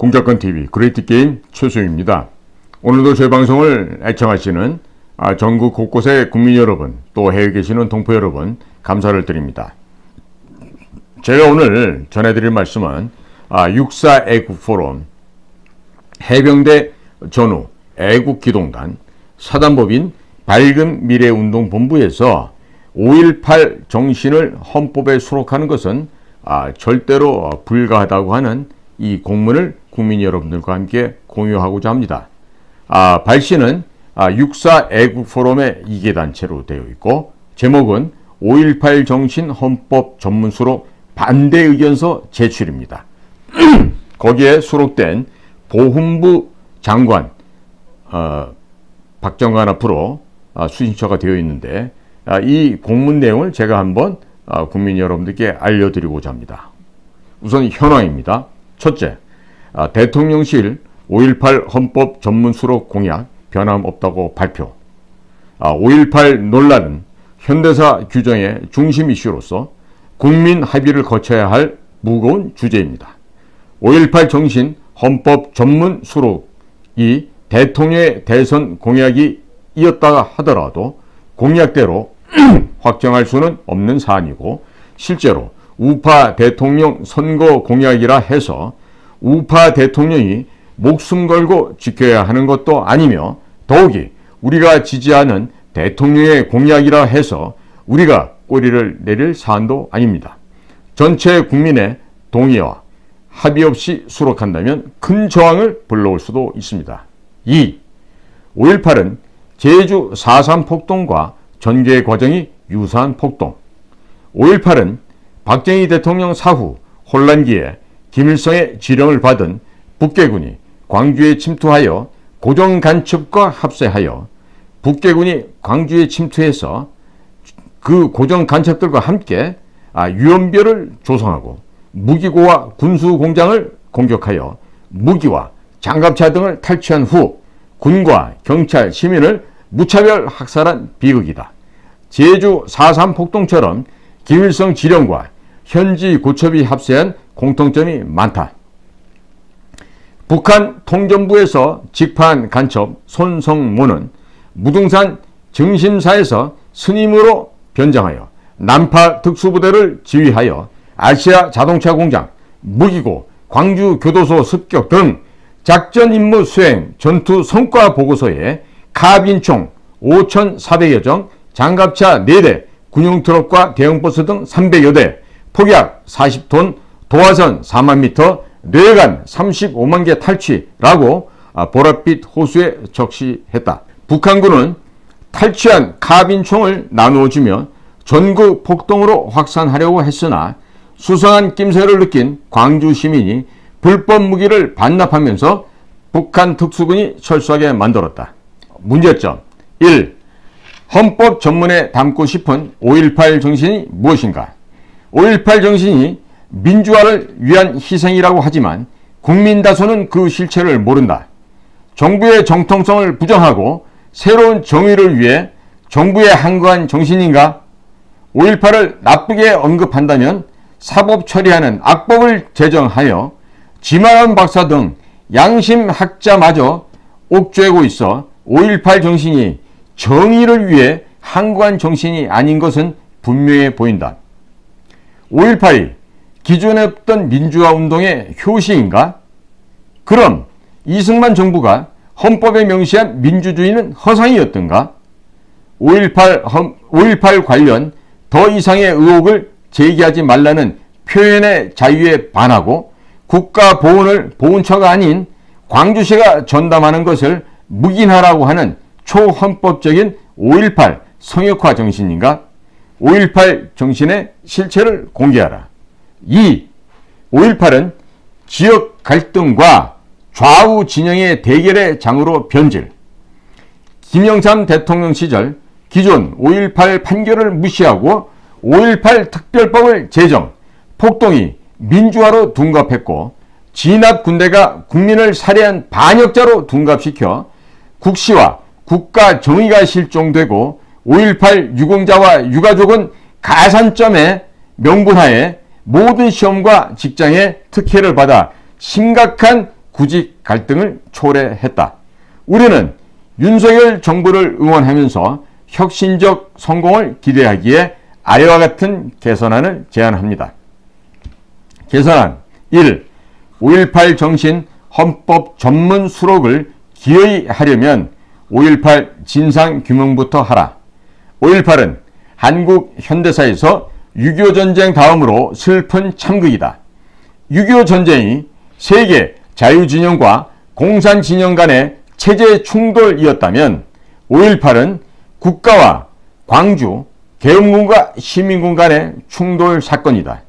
공작권TV 그레이트게임 최수영입니다. 오늘도 저희 방송을 애청하시는 전국 곳곳의 국민 여러분, 또 해외에 계시는 동포 여러분 감사를 드립니다. 제가 오늘 전해드릴 말씀은 6.4 애국포럼, 해병대 전후 애국기동단, 사단법인 밝은미래운동본부에서 5.18 정신을 헌법에 수록하는 것은 절대로 불가하다고 하는 이 공문을 국민 여러분들과 함께 공유하고자 합니다. 발시는 6.4 애국포럼의 2개 단체로 되어 있고, 제목은 5.18 정신 헌법 전문수록 반대 의견서 제출입니다. 거기에 수록된 보훈부 장관 박정관 앞으로 수신처가 되어 있는데, 이 공문 내용을 제가 한번 국민 여러분들께 알려드리고자 합니다. 우선 현황입니다. 첫째, 대통령실 5.18 헌법 전문 수록 공약 변함없다고 발표. 5.18 논란은 현대사 규정의 중심 이슈로서 국민 합의를 거쳐야 할 무거운 주제입니다. 5.18 정신 헌법 전문 수록이 대통령의 대선 공약이 이었다 하더라도 공약대로 확정할 수는 없는 사안이고, 실제로 우파 대통령 선거 공약이라 해서 우파 대통령이 목숨 걸고 지켜야 하는 것도 아니며, 더욱이 우리가 지지하는 대통령의 공약이라 해서 우리가 꼬리를 내릴 사안도 아닙니다. 전체 국민의 동의와 합의 없이 수록한다면 큰 저항을 불러올 수도 있습니다. 2. 5.18은 제주 4.3 폭동과 전개 과정이 유사한 폭동. 5.18은 박정희 대통령 사후 혼란기에 김일성의 지령을 받은 북계군이 광주에 침투하여 고정간첩과 합세하여 북계군이 광주에 침투해서 그 고정간첩들과 함께 유언별을 조성하고 무기고와 군수공장을 공격하여 무기와 장갑차 등을 탈취한 후 군과 경찰, 시민을 무차별 학살한 비극이다. 제주 4.3 폭동처럼 김일성 지령과 현지 고첩이 합세한 공통점이 많다. 북한 통전부에서 직파한 간첩 손성모는 무등산 정심사에서 스님으로 변장하여 남파 특수부대를 지휘하여 아시아 자동차 공장, 무기고, 광주 교도소 습격 등 작전 임무 수행 전투 성과 보고서에 카빈총 5,400여 정, 장갑차 4대, 군용트럭과 대형버스 등 300여 대, 폭약 40톤, 도화선 4만 미터, 뇌관 35만 개 탈취라고 보랏빛 호수에 적시했다. 북한군은 탈취한 카빈총을 나누어주며 전국 폭동으로 확산하려고 했으나 수상한 낌새를 느낀 광주 시민이 불법 무기를 반납하면서 북한 특수군이 철수하게 만들었다. 문제점 1. 헌법 전문에 담고 싶은 5.18 정신이 무엇인가? 5.18 정신이 민주화를 위한 희생이라고 하지만 국민 다수는 그 실체를 모른다. 정부의 정통성을 부정하고 새로운 정의를 위해 정부에 항거한 정신인가? 5.18을 나쁘게 언급한다면 사법 처리하는 악법을 제정하여 지만원 박사 등 양심학자마저 옥죄고 있어 5.18 정신이 정의를 위해 항거한 정신이 아닌 것은 분명해 보인다. 5.18이 기존에 없던 민주화 운동의 효시인가? 그럼 이승만 정부가 헌법에 명시한 민주주의는 허상이었던가? 5.18 관련 더 이상의 의혹을 제기하지 말라는 표현의 자유에 반하고 국가보훈을 보훈처가 아닌 광주시가 전담하는 것을 묵인하라고 하는 초헌법적인 5.18 성역화 정신인가? 5.18 정신의 실체를 공개하라. 2. 5.18은 지역 갈등과 좌우 진영의 대결의 장으로 변질. 김영삼 대통령 시절 기존 5.18 판결을 무시하고 5.18 특별법을 제정, 폭동이 민주화로 둔갑했고 진압 군대가 국민을 살해한 반역자로 둔갑시켜 국시와 국가 정의가 실종되고 5.18 유공자와 유가족은 가산점의 명분하에 모든 시험과 직장에 특혜를 받아 심각한 구직 갈등을 초래했다. 우리는 윤석열 정부를 응원하면서 혁신적 성공을 기대하기에 아래와 같은 개선안을 제안합니다. 개선안 1. 5.18 정신 헌법 전문 수록을 기어이 하려면 5.18 진상규명부터 하라. 5.18은 한국 현대사에서 6.25 전쟁 다음으로 슬픈 참극이다. 6.25 전쟁이 세계 자유진영과 공산진영 간의 체제 충돌이었다면 5.18은 국가와 광주, 계엄군과 시민군 간의 충돌 사건이다.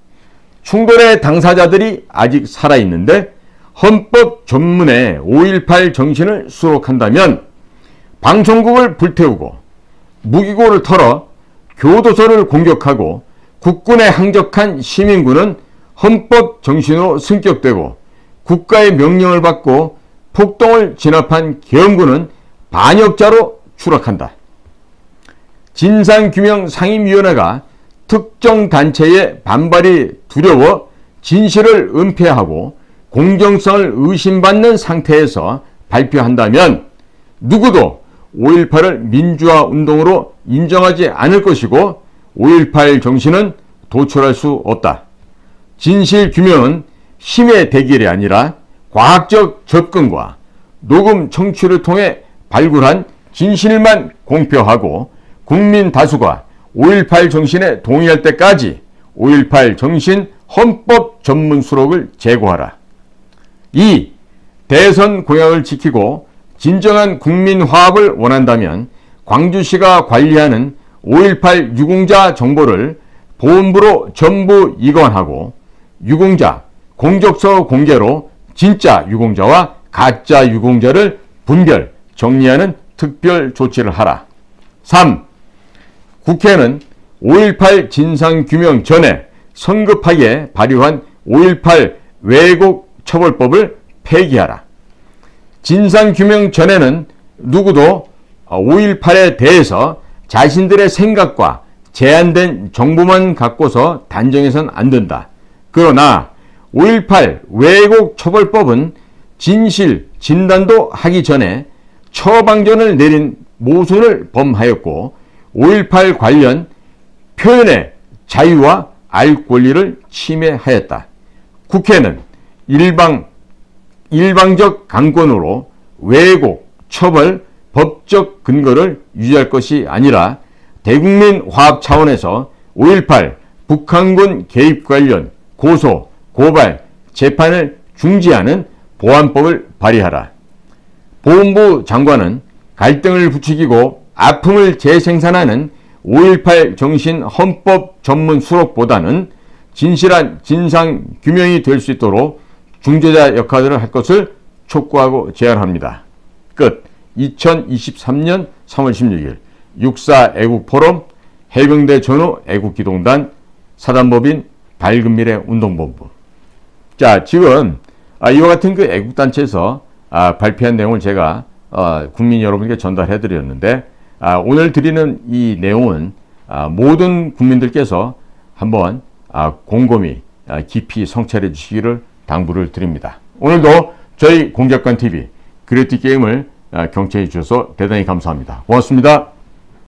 충돌의 당사자들이 아직 살아있는데 헌법 전문에 5.18 정신을 수록한다면 방송국을 불태우고 무기고를 털어 교도소를 공격하고 국군에 항적한 시민군은 헌법 정신으로 승격되고 국가의 명령을 받고 폭동을 진압한 계엄군은 반역자로 추락한다. 진상규명 상임위원회가 특정 단체의 반발이 두려워 진실을 은폐하고 공정성을 의심받는 상태에서 발표한다면 누구도 5.18을 민주화 운동으로 인정하지 않을 것이고 5.18 정신은 도출할 수 없다. 진실규명은 힘의 대결이 아니라 과학적 접근과 녹음 청취를 통해 발굴한 진실만 공표하고 국민 다수가 5.18 정신에 동의할 때까지 5.18 정신 헌법 전문 수록을 제고하라. 2. 대선 공약을 지키고 진정한 국민 화합을 원한다면 광주시가 관리하는 5.18 유공자 정보를 보훈부로 전부 이관하고 유공자 공적서 공개로 진짜 유공자와 가짜 유공자를 분별, 정리하는 특별 조치를 하라. 3. 국회는 5.18 진상규명 전에 성급하게 발의한 5.18 왜곡 처벌법을 폐기하라. 진상규명 전에는 누구도 5.18에 대해서 자신들의 생각과 제한된 정보만 갖고서 단정해서는 안 된다. 그러나 5.18 왜곡 처벌법은 진실 진단도 하기 전에 처방전을 내린 모순을 범하였고 5.18 관련 표현의 자유와 알 권리를 침해하였다. 국회는 일방적 강권으로 왜곡, 처벌, 법적 근거를 유지할 것이 아니라 대국민 화합 차원에서 5.18 북한군 개입 관련 고소, 고발, 재판을 중지하는 보안법을 발의하라. 보훈부 장관은 갈등을 부추기고 아픔을 재생산하는 5.18 정신 헌법 전문 수록보다는 진실한 진상 규명이 될 수 있도록 중재자 역할을 할 것을 촉구하고 제안합니다. 끝. 2023년 3월 16일 6.4 애국포럼 해병대 전후 애국기동단 사단법인 밝은미래 운동본부. 자, 지금 이와 같은 그 애국단체에서 발표한 내용을 제가 국민 여러분께 전달해 드렸는데 오늘 드리는 이 내용은 모든 국민들께서 한번 곰곰이 깊이 성찰해 주시기를 당부를 드립니다. 오늘도 저희 공작관TV 그래티게임을 경청해 주셔서 대단히 감사합니다. 고맙습니다.